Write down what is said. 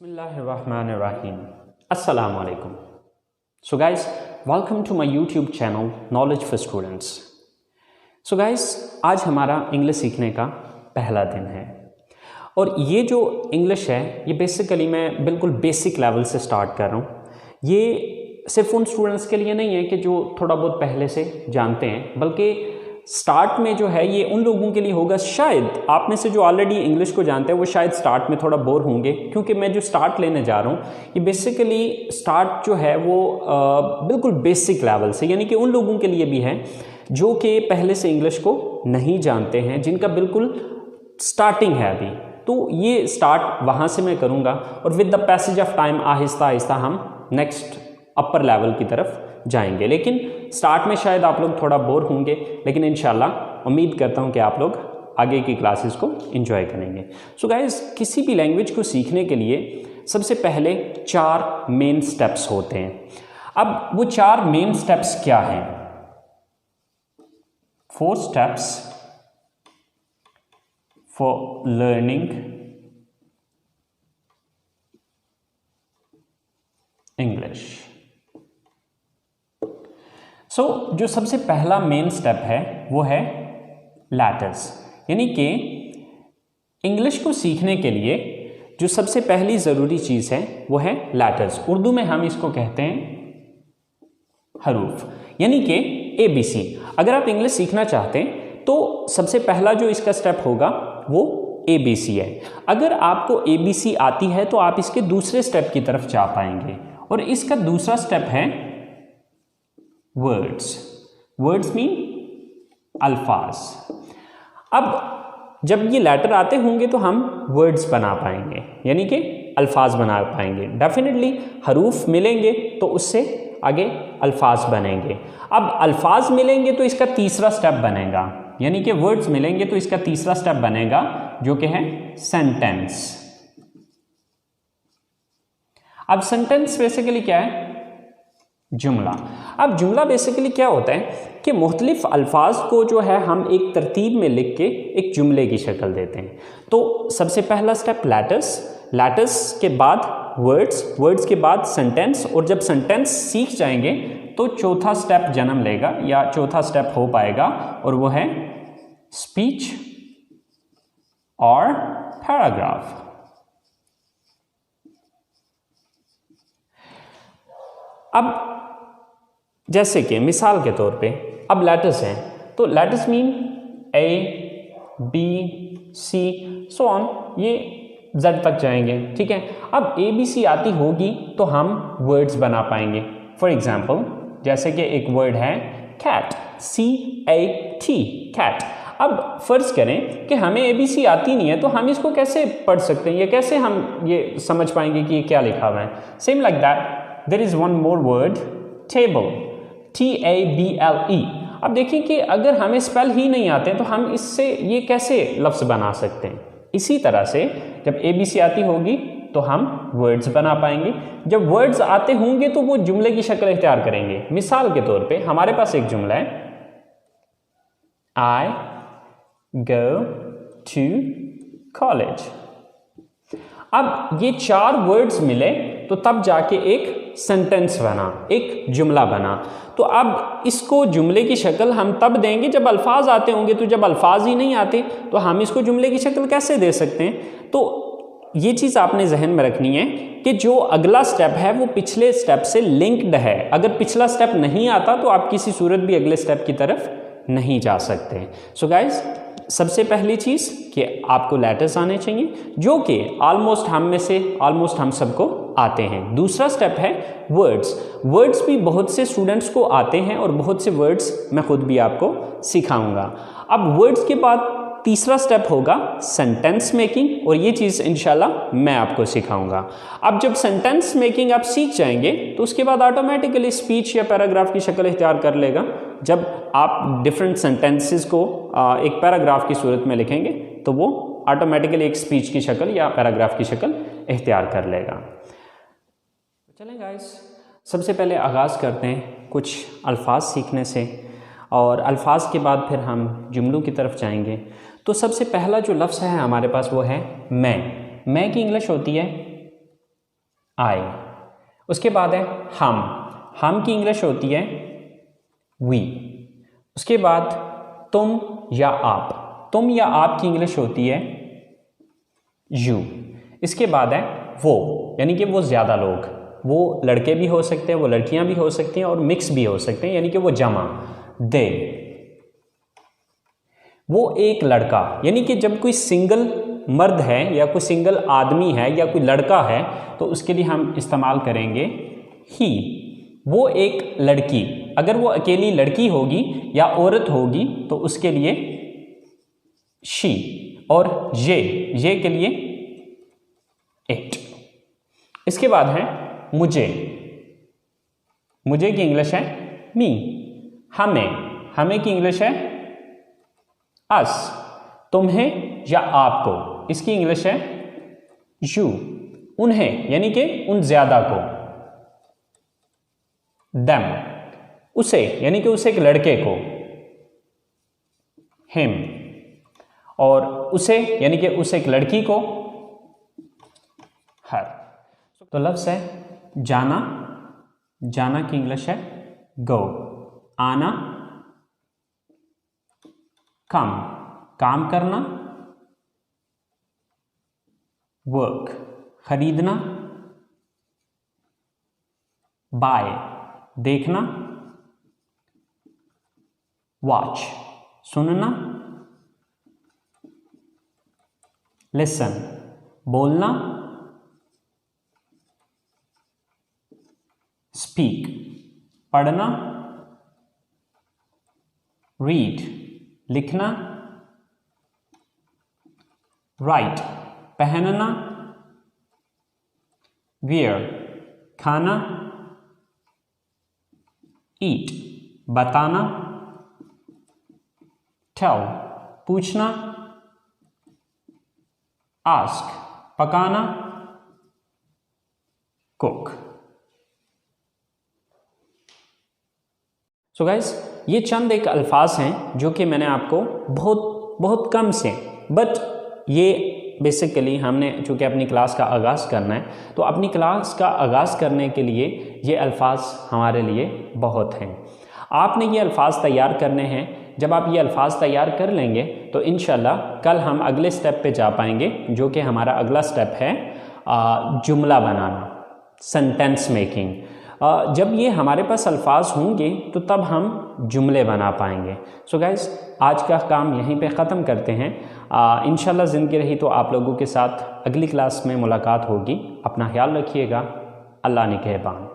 Bismillahirrahmanirrahim. Assalamu alaikum. So guys, welcome to my YouTube channel Knowledge for Students. So guys, आज हमारा English सीखने का पहला दिन है और ये जो इंग्लिश है ये बेसिकली मैं बिल्कुल बेसिक लेवल से स्टार्ट कर रहा हूँ। ये सिर्फ उन स्टूडेंट्स के लिए नहीं है कि जो थोड़ा बहुत पहले से जानते हैं, बल्कि स्टार्ट में जो है ये उन लोगों के लिए होगा, शायद आप में से जो ऑलरेडी इंग्लिश को जानते हैं वो शायद स्टार्ट में थोड़ा बोर होंगे, क्योंकि मैं जो स्टार्ट लेने जा रहा हूँ ये बेसिकली स्टार्ट जो है वो बिल्कुल बेसिक लेवल से, यानी कि उन लोगों के लिए भी है जो कि पहले से इंग्लिश को नहीं जानते हैं, जिनका बिल्कुल स्टार्टिंग है अभी। तो ये स्टार्ट वहाँ से मैं करूँगा और with the passage of time Aahista Aahista हम नेक्स्ट अपर लेवल की तरफ जाएंगे। लेकिन स्टार्ट में शायद आप लोग थोड़ा बोर होंगे, लेकिन इंशाल्लाह उम्मीद करता हूं कि आप लोग आगे की क्लासेस को एंजॉय करेंगे। सो गाइस, किसी भी लैंग्वेज को सीखने के लिए सबसे पहले 4 मेन स्टेप्स होते हैं। अब वो 4 मेन स्टेप्स क्या हैं? 4 स्टेप्स फॉर लर्निंग इंग्लिश। जो सबसे पहला मेन स्टेप है वो है लेटर्स, यानी कि इंग्लिश को सीखने के लिए जो सबसे पहली ज़रूरी चीज़ है वो है लेटर्स। उर्दू में हम इसको कहते हैं हरूफ, यानी कि ABC। अगर आप इंग्लिश सीखना चाहते हैं तो सबसे पहला जो इसका स्टेप होगा वो ABC है। अगर आपको ABC आती है तो आप इसके दूसरे स्टेप की तरफ जा पाएंगे, और इसका दूसरा स्टेप है वर्ड्स। वर्ड्स मीन अल्फाज। अब जब ये लेटर आते होंगे तो हम वर्ड्स बना पाएंगे, यानी कि अल्फाज बना पाएंगे। डेफिनेटली हरूफ मिलेंगे तो उससे आगे अल्फाज बनेंगे। अब अल्फाज मिलेंगे तो इसका तीसरा स्टेप बनेगा, यानी कि वर्ड्स मिलेंगे तो इसका तीसरा स्टेप बनेगा जो कि है सेंटेंस। अब सेंटेंस बेसिकली क्या है? जुमला। अब जुमला बेसिकली क्या होता है कि मुख्तलिफ अल्फाज को जो है हम एक तरतीब में लिख के एक जुमले की शक्ल देते हैं। तो सबसे पहला स्टेप लेटर्स, लेटर्स के बाद वर्ड्स, वर्ड्स के बाद सेंटेंस, और जब सेंटेंस सीख जाएंगे तो चौथा स्टेप जन्म लेगा या चौथा स्टेप हो पाएगा, और वो है स्पीच और पैराग्राफ। अब जैसे कि मिसाल के तौर पे अब लेटर्स हैं, तो letters mean A, B, C so on, ये Z तक जाएंगे, ठीक है। अब ABC आती होगी तो हम वर्ड्स बना पाएंगे। फॉर एग्जाम्पल जैसे कि एक वर्ड है कैट, CAT, कैट। अब फर्ज करें कि हमें ABC आती नहीं है तो हम इसको कैसे पढ़ सकते हैं, या कैसे हम ये समझ पाएंगे कि ये क्या लिखा हुआ है? Same like that there is one more word, table, TABLE। अब देखिए कि अगर हमें स्पेल ही नहीं आते तो हम इससे ये कैसे लफ्ज़ बना सकते हैं? इसी तरह से जब ABC आती होगी तो हम वर्ड्स बना पाएंगे। जब वर्ड्स आते होंगे तो वो जुमले की शक्ल इख्तियार करेंगे। मिसाल के तौर पे हमारे पास एक जुमला है, I go to college। अब ये 4 वर्ड्स मिले तो तब जाके एक सेंटेंस बना, एक जुमला बना। तो अब इसको जुमले की शक्ल हम तब देंगे जब अल्फाज आते होंगे। तो जब अल्फाज ही नहीं आते तो हम इसको जुमले की शक्ल कैसे दे सकते हैं? तो ये चीज़ आपने जहन में रखनी है कि जो अगला स्टेप है वो पिछले स्टेप से लिंक्ड है। अगर पिछला स्टेप नहीं आता तो आप किसी सूरत भी अगले स्टेप की तरफ नहीं जा सकते। सो गाइज, सबसे पहली चीज़ कि आपको लेटर्स आने चाहिए, जो कि ऑलमोस्ट हम सबको आते हैं। दूसरा स्टेप है वर्ड्स। वर्ड्स भी बहुत से स्टूडेंट्स को आते हैं और बहुत से वर्ड्स मैं खुद भी आपको सिखाऊंगा। अब वर्ड्स के बाद तीसरा स्टेप होगा सेंटेंस मेकिंग, और ये चीज़ इंशाल्लाह मैं आपको सिखाऊंगा। अब जब सेंटेंस मेकिंग आप सीख जाएंगे तो उसके बाद ऑटोमेटिकली स्पीच या पैराग्राफ की शक्ल इख्तियार कर लेगा। जब आप डिफरेंट सेंटेंसेस को एक पैराग्राफ की सूरत में लिखेंगे तो वो ऑटोमेटिकली एक स्पीच की शक्ल या पैराग्राफ की शक्ल इख्तियार कर लेगा। चलें गाइस, सबसे पहले आगाज़ करते हैं कुछ अल्फाज सीखने से, और अल्फाज के बाद फिर हम जुमलों की तरफ जाएंगे। तो सबसे पहला जो लफ्ज़ है हमारे पास वो है मैं। मैं की इंग्लिश होती है आई। उसके बाद है हम की इंग्लिश होती है वी। उसके बाद तुम या आप की इंग्लिश होती है यू। इसके बाद है वो, यानी कि वो ज़्यादा लोग, वो लड़के भी हो सकते हैं, वो लड़कियां भी हो सकती हैं और मिक्स भी हो सकते हैं, यानी कि वो जमा, दे। वो एक लड़का, यानी कि जब कोई सिंगल मर्द है या कोई सिंगल आदमी है या कोई लड़का है तो उसके लिए हम इस्तेमाल करेंगे ही। वो एक लड़की, अगर वो अकेली लड़की होगी या औरत होगी तो उसके लिए शी। और ये के लिए इट। इसके बाद है मुझे की इंग्लिश है मी। हमें की इंग्लिश है अस। तुम्हें या आपको, इसकी इंग्लिश है यू। उन्हें, यानी कि उन ज्यादा को, देम। उसे, यानी कि उसे एक लड़के को, हिम। और उसे, यानी कि उसे एक लड़की को, हर। तो लफ्ज है जाना की इंग्लिश है गो। आना काम करना, वर्क खरीदना, बाय देखना, वॉच सुनना, लिसन बोलना, स्पीक पढ़ना, रीड लिखना, राइट पहनना, वियर खाना, ईट बताना, टेल पूछना, आस्क पकाना, कुक। सो गाइस, ये चंद एक अल्फाज हैं जो कि मैंने आपको बहुत कम से, बट ये बेसिकली हमने चूँकि अपनी क्लास का आगाज़ करना है तो अपनी क्लास का आगाज़ करने के लिए ये अल्फाज हमारे लिए बहुत हैं। आपने ये अल्फाज तैयार करने हैं। जब आप ये अल्फाज तैयार कर लेंगे तो इंशाल्लाह कल हम अगले स्टेप पे जा पाएंगे, जो कि हमारा अगला स्टेप है जुमला बनाना, सेंटेंस मेकिंग। जब ये हमारे पास अल्फाज होंगे तो तब हम जुमले बना पाएंगे। सो गाइस, आज का काम यहीं पे ख़त्म करते हैं। इंशाल्लाह ज़िंदगी रही तो आप लोगों के साथ अगली क्लास में मुलाकात होगी। अपना ख्याल रखिएगा। अल्लाह निगहबान।